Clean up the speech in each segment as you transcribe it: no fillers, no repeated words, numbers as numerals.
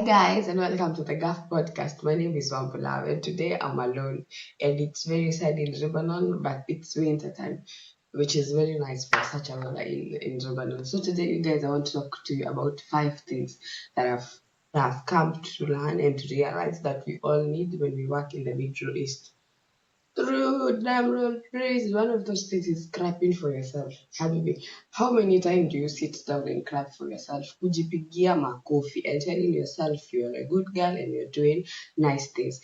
guys, and welcome to the GAF podcast. My name is Wambulav, and today I'm alone. And it's very sad in Lebanon, but it's winter time, which is very nice for such a weather in Lebanon. So today, you guys, I want to talk to you about 5 things that I've come to learn and to realize that we all need when we work in the Middle East. True, damn real praise. One of those things is clapping for yourself. Habibi, how many times do you sit down and clap for yourself? Kujipigia makofi and telling yourself you're a good girl and you're doing nice things.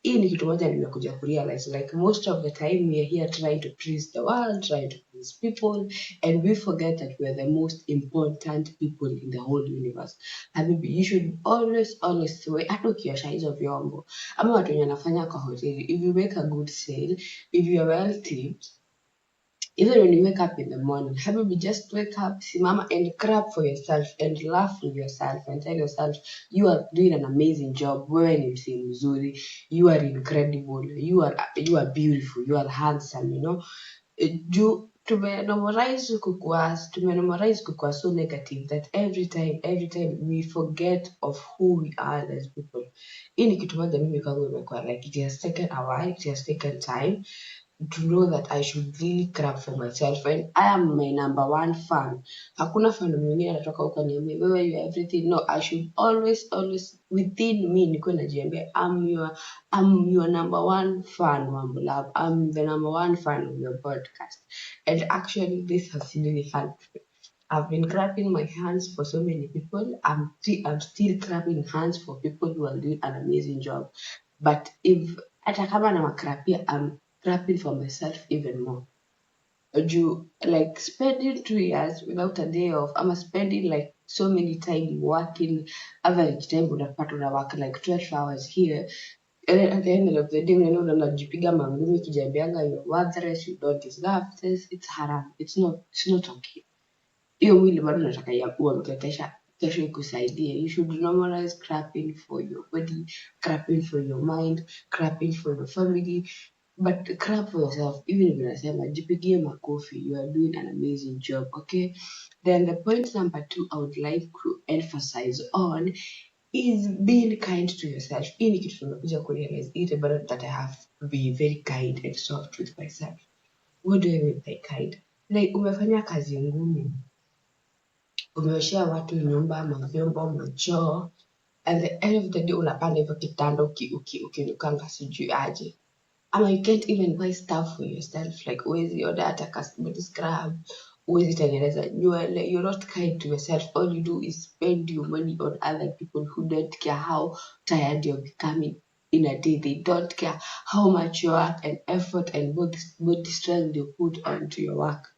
Hii ni kitu moja nimekuja kurealize. Like most of the time we are here trying to please the world, trying to please people, and we forget that we are the most important people in the whole universe. Habibi, you should always hata ukiosha hizo vyombo ama watu wenye wanafanya kwa hoteli, if you make a good sale, if you are well tipped, even when you wake up in the morning, habibi, just wake up, simama and clap for yourself and laugh with yourself and tell yourself you are doing an amazing job. Wewe ni msee mzuri, you are incredible, you are beautiful, you are handsome, tumenormalize kukua so negative that every time we forget of who we are as people. Hii ni kitu moja mimi kwangu imekuwa like it has taken a while, it has taken time to know that I should really clap for myself, and I am my number one fan. Hakuna fan mwingine anatoka huko niambie wewe you are everything. No, I should always within me nikuwe najiambia I'm your number one fan, Wambulav. I'm the number one fan of your podcast. And actually this has really helped me. I've been clapping my hands for so many people. I'm still clapping hands for people who are doing an amazing job. But if hata kama nawakrapia, I'm clapping for myself even more. Like spending 2 years without a day off, I'm spending like so many time working, average time unapata work like 12 hours here. And then at the end of the day, unajipiga mangumi kijabianga, you're worthless, you don't deserve this, it's haram, it's not okay. Hiyo mwili bado nataka uamke kesho ikusaidie. You should normalize clapping for your body, clapping for your mind, clapping for your family, but clap for yourself. Even if unasema jipigie makofi, you are doing an amazing job, okay? Then the point number 2 I would like to emphasize on is being kind to yourself. Hii ni kitu tumekuja kurealize it about that I have to be very kind and soft with myself. What do I mean by kind? Like umefanya kazi ngumu, umeoshea watu nyumba, mavyombo, machoo, and the end of the day unapanda hivyo kitanda ukinukanga sijui aje. Ama you can't even buy stuff for yourself, like uwezi order hata cosmetic scrub, uwezi tengeneza nywele. You're not kind to yourself. All you do is spend your money on other people who don't care how tired you're becoming in a day. They don't care how much work and effort and body strength you put onto your work.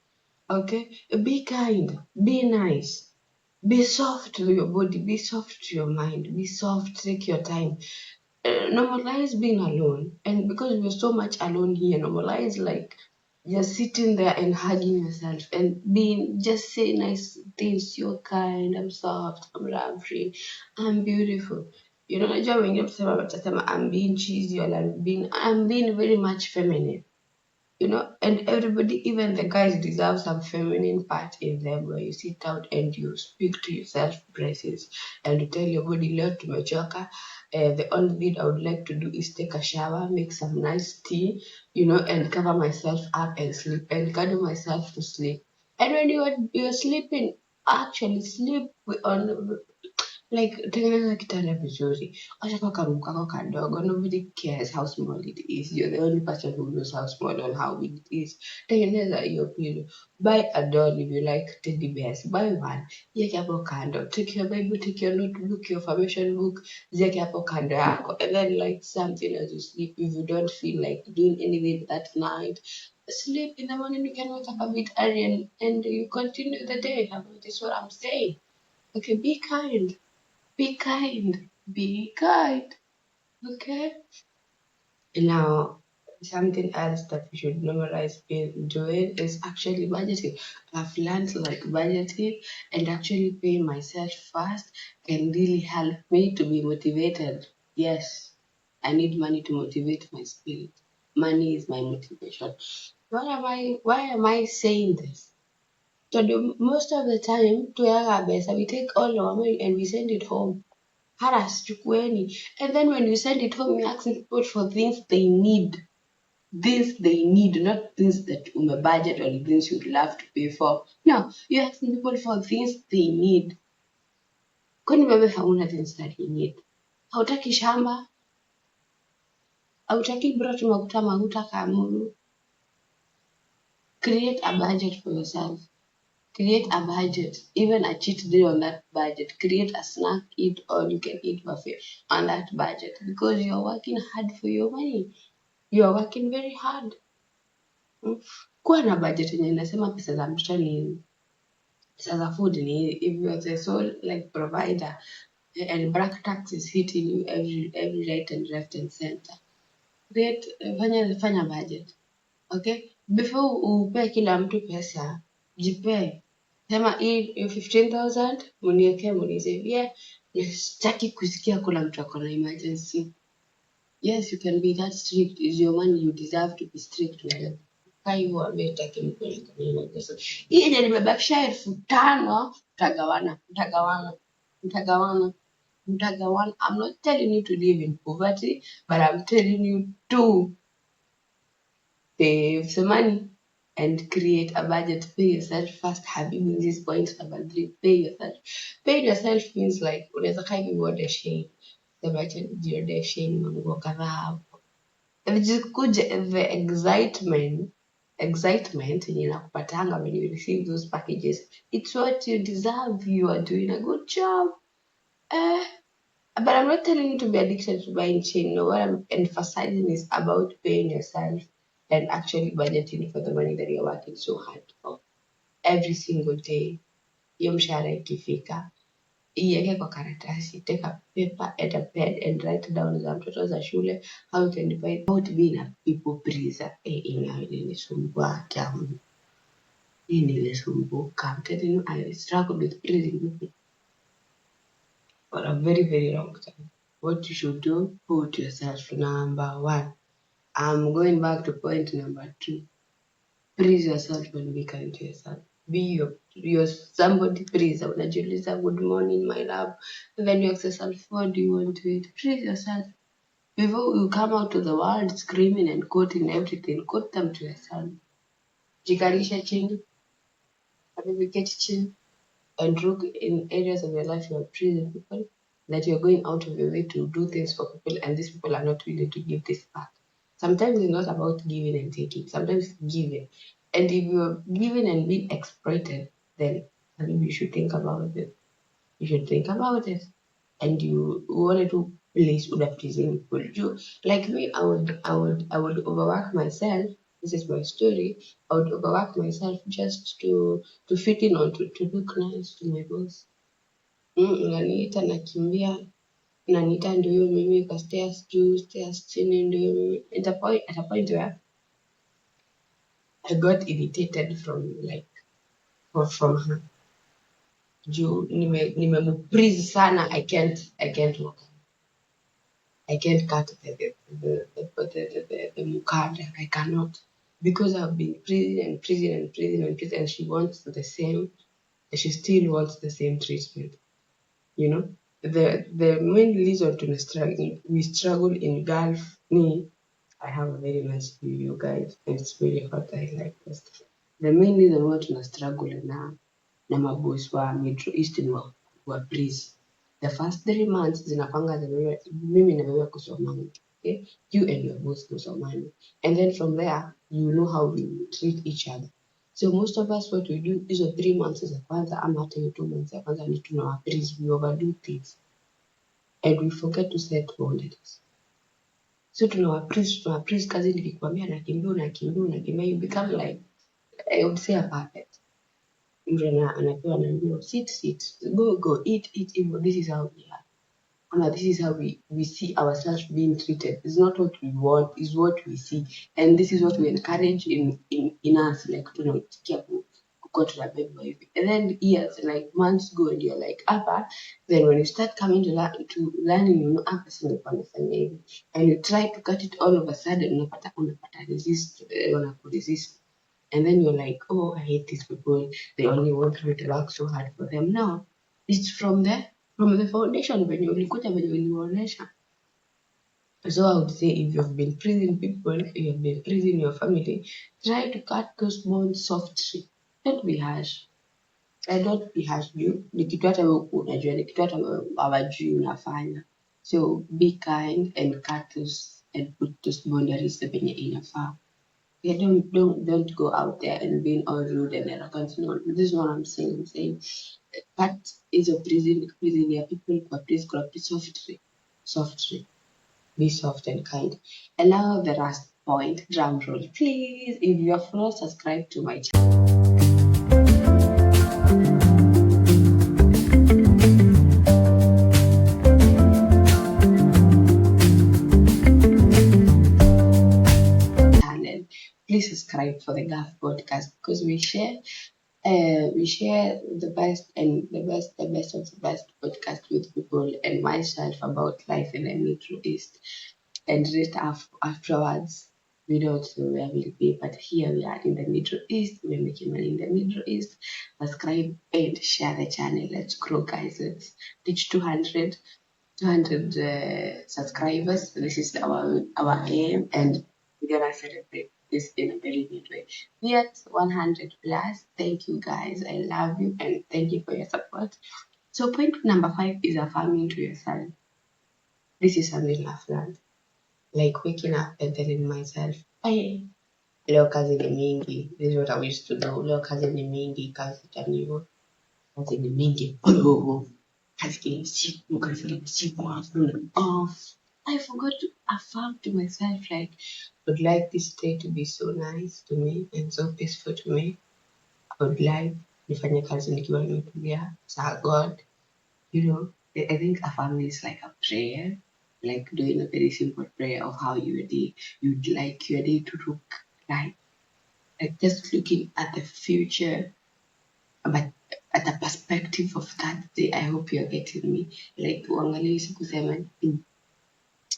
Okay? Be kind, be nice. Be soft to your body, be soft to your mind, be soft, take your time. Normalize being alone. And because we're so much alone here, normalize like just sitting there and hugging yourself and just say nice things. You're kind, I'm soft, I'm lovely, I'm beautiful. Najua wengine kusema watasema I'm being cheesy or I'm being very much feminine. And everybody, even the guys, deserve some feminine part in them where you sit out and you speak to yourself braces and you tell your body, leo tumechoka. The only thing I would like to do is take a shower, make some nice tea, and cover myself up and sleep and cuddle myself to sleep. And when you're sleeping, actually sleep on like tengeneza kitanda vizuri. Acha kwa karoom kako kadogo. Nobody cares how small it is. You're the only person who knows how small and how big it is. Tengeneza hiyo pillow. Buy a doll if you like teddy bears. Buy one. Yeke hapo kando. Take your Bible, take your notebook, your formation book. Zieke hapo kando yako. And then like something as you sleep. If you don't feel like doing anything that night, sleep. In the morning you can wake up a bit early and you continue the day. That's what I'm saying. Okay, be kind. Be kind. Be kind. Okay? Now, something else that we should normalize doing is actually budgeting. I've learned like budgeting and actually paying myself first can really help me to be motivated. Yes, I need money to motivate my spirit. Money is my motivation. Why am I saying this? So most of the time, to our best, we take all our money and we send it home. harass chukueni. And then when you send it home, you're asking people for things they need. Things they need, not things that budget or things you'd love to pay for. No, you're asking people for things they need. Kwani wewe hauna things that you need? Hautaki shamba? Hautaki bro tumekuta maguta kamuru? Create a budget for yourself. Create a budget, even a cheat day on that budget. Create a snack, eat all you can eat buffet on that budget because you're working hard for your money. You're working very hard. Kuwa na budget yenye inasema pesa za mtoto ni pesa za food ni if you're the sole like provider and black tax is hitting you every right and left and center. Create fanya budget. Okay? Before upe kila mtu pesa, jipe. Sema hii 15,000 muniwekee munisavie. Sitaki kusikia kuna mtu ako na emergency. Yes, you can be that strict. It's your money, you deserve to be strict with it. Hivyo ametaki mkweli kwa emergency. Hii yenye nimebakisha 5,000 mtagawana. I'm not telling you to live in poverty, but I'm telling you to save some money and create a budget. Pay yourself first. Having this point number 3, pay yourself. Pay yourself means like unaweza kaa hivi uone shame. Sema acha nijione shame manguo kadhaa hapo. Vikikuja the excitement yenye inakupatanga when you receive those packages. It's what you deserve. You are doing a good job. But I'm not telling you to be addicted to buying chain. No, what I'm emphasizing is about paying yourself and actually budgeting for the money that you're working so hard for every single day. Hiyo mshahara ikifika, iweke kwa karatasi, take a paper and a pen and write down za mtoto za shule, how you can divide out being a people pleaser. Ilinisumbua tamu. Ilinisumbua. I'm telling you, I struggled with pleasing people for a very, very long time. What you should do, put yourself number 1. I'm going back to point number 2. Praise yourself and be kind to yourself. Be your somebody praise. Unajiuliza, good morning, my love. And then you ask yourself, what do you want to eat? Praise yourself. Before you come out to the world screaming and quoting everything, quote them to yourself. Jikalisha chini, get chini, and look in areas of your life you are praising people, that you're going out of your way to do things for people, and these people are not willing to give this back. Sometimes it's not about giving and taking. Sometimes giving. And if you're giving and being exploited, then I think you should think about it. You should think about it. And you wanted to please pleasing people. You like me, I would overwork myself. This is my story. I would overwork myself just to fit in or to look nice to my boss. Unaniita nakimbia, unaniita ndio hiyo mimi kwa stairs juu, stairs chini ndio hiyo mimi. At a point where I got irritated from her. Juu nimempraise sana, I can't walk. I can't cut the mukada. I cannot. Because I've been praising, and she wants the same, she still wants the same treatment. You know? The main reason to we struggle in Gulf, I have a very nice view, you guys. It's really hot. I like this. The main reason why tuna struggle na maboss wa Middle East ni wa please. The first 3 months zinapanga mimi na wewe kusomani. Okay? You and your boss kusomani. And then from there, you know how we treat each other. So most of us, what we do is 3 months za kwanza ama hata 2 months za kwanza ni tunawa please, we overdo things. And we forget to set boundaries. So tunawa please kazi nikikwambia unakimbia, you become like, I would say a puppet. Anapewa naambiwa sit, go, eat, this is how we are. This is how we see ourselves being treated. It's not what we want, it's what we see. And this is what we encourage in us, like tunamtikia kuko tunabebwa hivi. And then years, like months go and you're like, then when you start coming to learning, you know, singekuwa nafanya hivi. And you try to cut it all of a sudden, unapata resist. And then you're like, oh, I hate these people. They only want me to work so hard for them. No, it's from there. from the foundation venye ulikuja venye ulionyesha. So I would say if you've been praising people, you've been praising your family, try to cut those bonds softly. Don't be harsh. I don't be harsh you. Ni kitu hata wewe unajua, ni kitu hata wewe hawajui unafanya. So be kind and cut those and put those boundaries venye inafaa. Yeah, don't go out there and being all rude and arrogant. No, this is what I'm saying. I'm saying cut is a prison your people, but please softly. Softly. Be soft and kind. And now the last point, drum roll. Please, if you have not subscribed to my channel, please subscribe for the GAF podcast because we share the best and the best of the best podcast with people and myself about life in the Middle East. And right afterwards, we don't know where we'll be, but here we are in the Middle East. We're making money in the Middle East. Subscribe and share the channel. Let's grow, guys. Let's reach 200 subscribers. This is our aim, and we're gonna celebrate this in a very big way. We are at 100 plus. Thank you, guys. I love you, and thank you for your support. So, point number 5 is affirming to yourself. This is something I've learned. Like waking up and telling myself, hey, leo kazi ni mingi. This is what I used to do. Leo kazi ni mingi, kazi itaniua. Kazi ni mingi. Kazi kila siku, kazi kila siku, hakuna off. I forgot to affirm to myself, like, I would like this day to be so nice to me and so peaceful to me. I would like nifanye kazi nikiwa nimetulia. Sa God, you know, I think affirming is like a prayer, like doing a very simple prayer of how you'd like your day to look like just looking at the future, but at the perspective of that day. I hope you're getting me. Like uangalie sikusema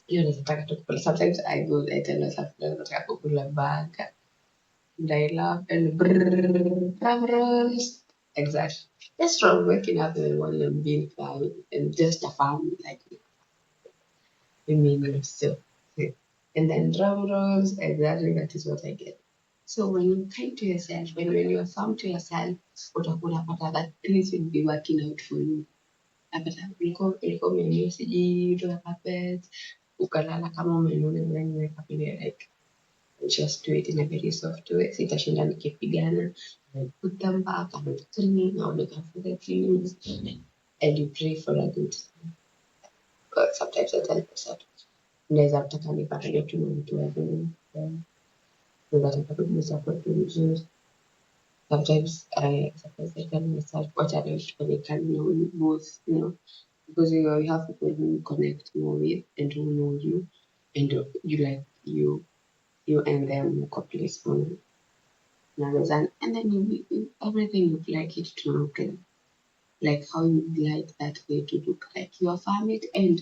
leo nataka tu kukula. Sometimes I tell myself leo nataka kukula burger. And I laugh and drum rolls. Exactly. Just from waking up in the morning and being proud and just affirm like the meaning still. And then drum rolls, exactly that is what I get. So when you kind to yourself, when you affirm to yourself, utapata that things will be working out for you. Napata ulikuwa umeamua sijui utoa carpet, ukalala kama umenuna bila nimeweka pile like just do it in a very soft way. Sitashinda nikipigana. I put them back, I'm cleaning, I'll look after the things, and you pray for a good time. But sometimes I tell myself, naweza mtaka nipate tu mtu wa naweza taka support tu vizuri. Sometimes I tell myself, what are those people they can know you both, you know, because you have people who you connect more with and who know you, and you like you and them complete on and then you everything you'd like it to look like how you'd like that day to look like. You affirm it and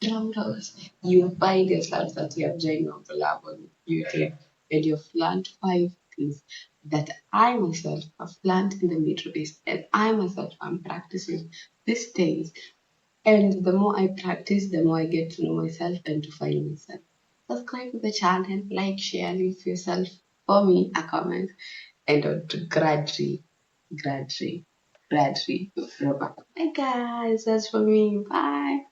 drum rolls. You find yourself that you have joined on the lab on YouTube and you've learned 5 things that I myself have learned in the Middle East and I myself am practicing these days. And the more I practice, the more I get to know myself and to find myself. Subscribe to the channel, like, share, leave yourself for me a comment, and on to gradually, gradually. Bye guys, that's for me. Bye.